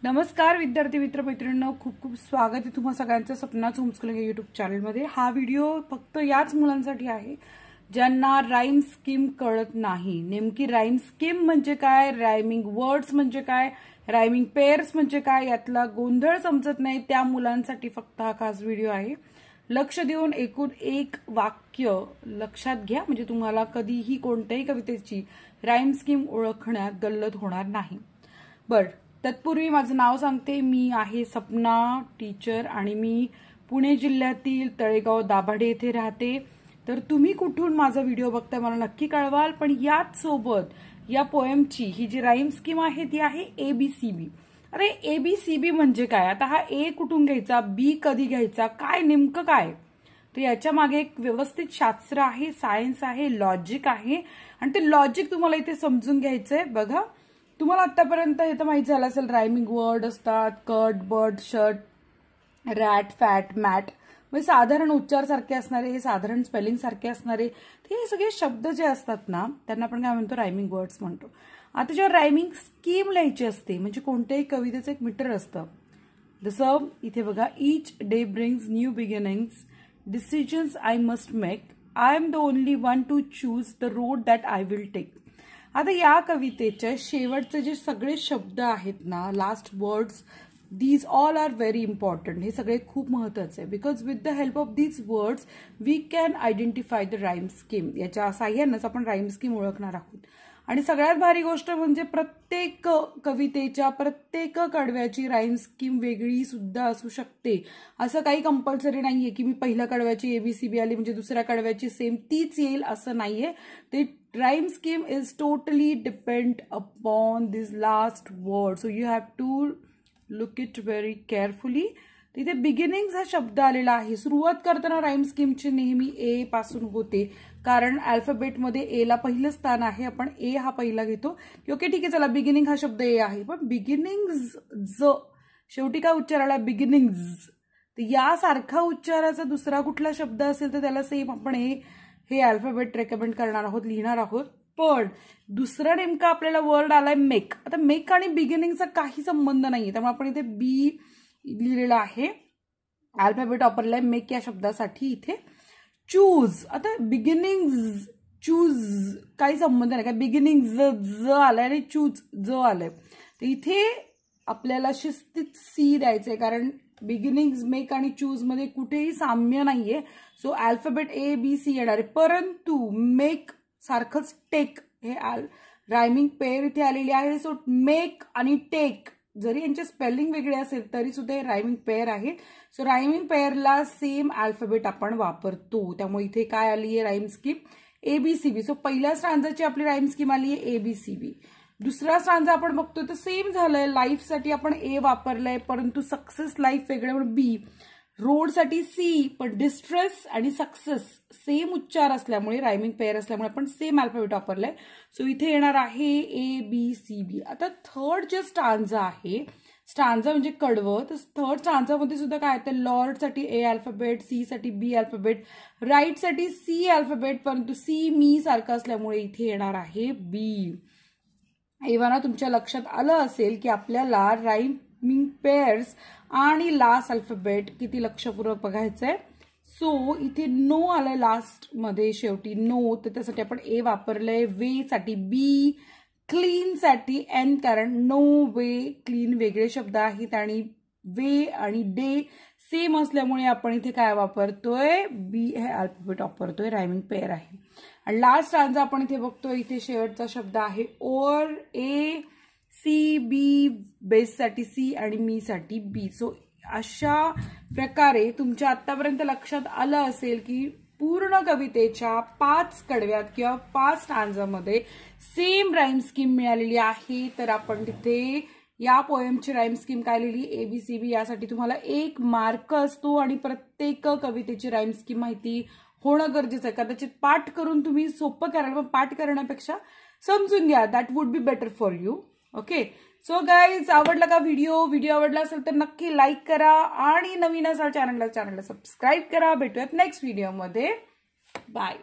नमस्कार विद्यार्थी मित्र मैत्रिणींनो, खूप खूप स्वागत आहे तुम्हा सगळ्यांचं सपनाच होमस्कूलिंग यूट्यूब चॅनलमध्ये। हा व्हिडिओ फक्त याच मुलांसाठी आहे ज्यांना राईम स्कीम कळत नाही। नेमकी राईम स्कीम म्हणजे काय, रायमिंग वर्ड्स म्हणजे काय, रायमिंग पेअर्स म्हणजे काय, यातला गोंधळ समजत नाही त्या मुलांसाठी फक्त हा खास व्हिडिओ आहे। लक्ष देऊन एकूण एक वाक्य लक्षात घ्या, म्हणजे तुम्हाला कधीही कोणत्याही कवितेची राईम स्कीम ओळखण्यात गल्लत होणार नाही। बरं, तत्पूर्वी माझं नाव सांगते। मी आहे सपना टीचर आणि मी पुणे जिल्ह्यातील तळेगाव दाभाडे येथे राहते। तर तुम्ही कुठून माझा व्हिडिओ बघताय मला नक्की कळवाल। पण याच सोबत या पोएमची ही जी राईम स्कीम आहे ती आहे ABCB। अरे ABCB म्हणजे काय? आता हा A कुठून घ्यायचा, B कधी घ्यायचा, काय नेमकं काय? तर याच्या मागे एक व्यवस्थित शास्त्र आहे, सायन्स आहे, लॉजिक आहे आणि ते लॉजिक तुम्हाला इथे समजून घ्यायचंय। बघा, तुम्हाला आतापर्यंत हे तर माहित झालं असेल, रायमिंग वर्ड असतात cut, but, shirt, rat, fat, mat, म्हणजे साधारण उच्चार सारखे असणारे, हे साधारण स्पेलिंग सारखे असणारे हे सगळे शब्द जे असतात ना त्यांना आपण काय म्हणतो, रायमिंग वर्ड्स म्हणतो। आता जेव्हा रायमिंग स्कीम लिहायची असते म्हणजे कोणत्याही कवितेचं एक मीटर असतं। जसं इथे बघा, each day brings new beginnings, decisions I must make, I am the only one to choose the road that I will take. आता या कवितेच्या शेवटचे जे सगळे शब्द आहेत ना, last words, these all are very important. हे सगळे खूप महत्वाचे आहे, because with the help of these words we can identify the rhyme scheme. याच्या साह्यानेच आपण राईम स्कीम ओळखणार आहोत। आणि सगळ्यात भारी गोष्ट म्हणजे प्रत्येक कवितेच्या प्रत्येक कडव्याची राईम स्कीम वेगळी सुद्धा असू शकते। असं काही कंपल्सरी नाहीये की मी पहिल्या कडव्याची ABCB आली म्हणजे दुसऱ्या कडव्याची सेम तीच येईल, असं नाहीये। ते rhyme scheme is totally depend upon this last word, so you have to look it very carefully। तिथे बिगिनिंग्स हा शब्द आलेला आहे। सुरुवात करताना राईम स्कीमची नेहमी A पासून होते, कारण अल्फाबेटमध्ये A ला पहिलं स्थान आहे। आपण A हा पहिला घेतो। ओके ठीक आहे, चला, बिगिनिंग हा शब्द A आहे, पण बिगिनिंग्स ज शेवटी काय उच्चार आला, बिगिनिंग्स। तर यासारखा उच्चाराचा दुसरा कुठला शब्द असेल तर त्याला सेम आपण हे अल्फाबेट रेकमेंड करणार आहोत, लिहिणार आहोत। पण दुसरा नेमका आपल्याला वर्ड आलाय मेक। आता मेक आणि बिगिनिंगचा काही संबंध नाहीये, त्यामुळे आपण इथे B लिहिलेला आहे, अल्फाबेट वापरलाय मेक या शब्दासाठी इथे। चूज, आता बिगिनिंग चूज काही संबंध नाही, काय बिगिनिंग ज आलाय आणि चूज ज आलंय। तर इथे आपल्याला शिस्तीत C द्यायचंय, कारण बिगिनिंग्स, मेक आणि चूज मध्ये कुठेही साम्य नाहीये। सो अल्फाबेट ABC येणार आहे, परंतु मेक सारखंच टेक हे रायमिंग पेअर इथे आलेली आहे। सो मेक आणि टेक जरी यांचे स्पेलिंग वेगळे असेल तरी सुद्धा हे रायमिंग पेअर आहे। सो रायमिंग पेअरला सेम अल्फाबेट आपण वापरतो, त्यामुळे इथे काय आली आहे राईम स्कीम, ABCB। सो पहिल्या स्टांजाची आपली राईम स्कीम आली आहे ABCB। दुसरा स्टांजा आपण बघतोय तर सेम झालंय, लाईफ साठी आपण A वापरलंय, परंतु सक्सेस लाईफ वेगळे म्हणून B, रोड साठी C, पण डिस्ट्रेस आणि सक्सेस सेम उच्चार असल्यामुळे, रायमिंग पेअर असल्यामुळे आपण सेम अल्फाबेट वापरलाय। सो इथे येणार आहे ABCB। आता थर्ड जे स्टांजा आहे, स्टांजा म्हणजे कडवं, तर थर्ड स्टांजामध्ये सुद्धा काय, तर लॉर्ड साठी A अल्फाबेट, C साठी B अल्फाबेट, राईट साठी C अल्फाबेट, परंतु C मी सारखं असल्यामुळे इथे येणार आहे B। एव्हाना तुमच्या लक्षात आलं असेल की आपल्याला रायमिंग पेअर्स आणि लास्ट अल्फाबेट किती लक्षपूर्वक बघायचंय। सो इथे नो आलंय लास्ट मध्ये शेवटी नो, तर त्यासाठी आपण A वापरलंय, वे साठी B, क्लीन साठी N, कारण नो वे क्लीन वेगळे शब्द आहेत आणि वे आणि डे सेम असल्यामुळे आपण इथे काय वापरतोय, B हे अल्फाबेट वापरतोय, रायमिंग पेअर आहे। आणि लास्ट स्टांजा आपण इथे बघतोय, इथे शेवटचा शब्द आहे ओर, ACB, बेस साठी C आणि मी साठी B। सो अशा प्रकारे तुमच्या आतापर्यंत लक्षात आलं असेल की पूर्ण कवितेच्या 5 कडव्यात किंवा 5 स्टांजामध्ये सेम राईम स्कीम मिळालेली आहे। तर आपण तिथे या पोएमची राईम स्कीम काय लिहिली, ABCB। यासाठी तुम्हाला 1 मार्क असतो आणि प्रत्येक कवितेची राईम स्कीम माहिती होणं गरजेचं आहे। कदाचित पाठ करून तुम्ही सोपं कराल, पण पाठ करण्यापेक्षा समजून घ्या, that would be better for you. Okay, so guys, आवडला का व्हिडिओ आवडला असेल तर नक्की लाईक करा आणि नवीन असाल चॅनलला सबस्क्राईब करा। भेटूयात नेक्स्ट व्हिडिओमध्ये, बाय।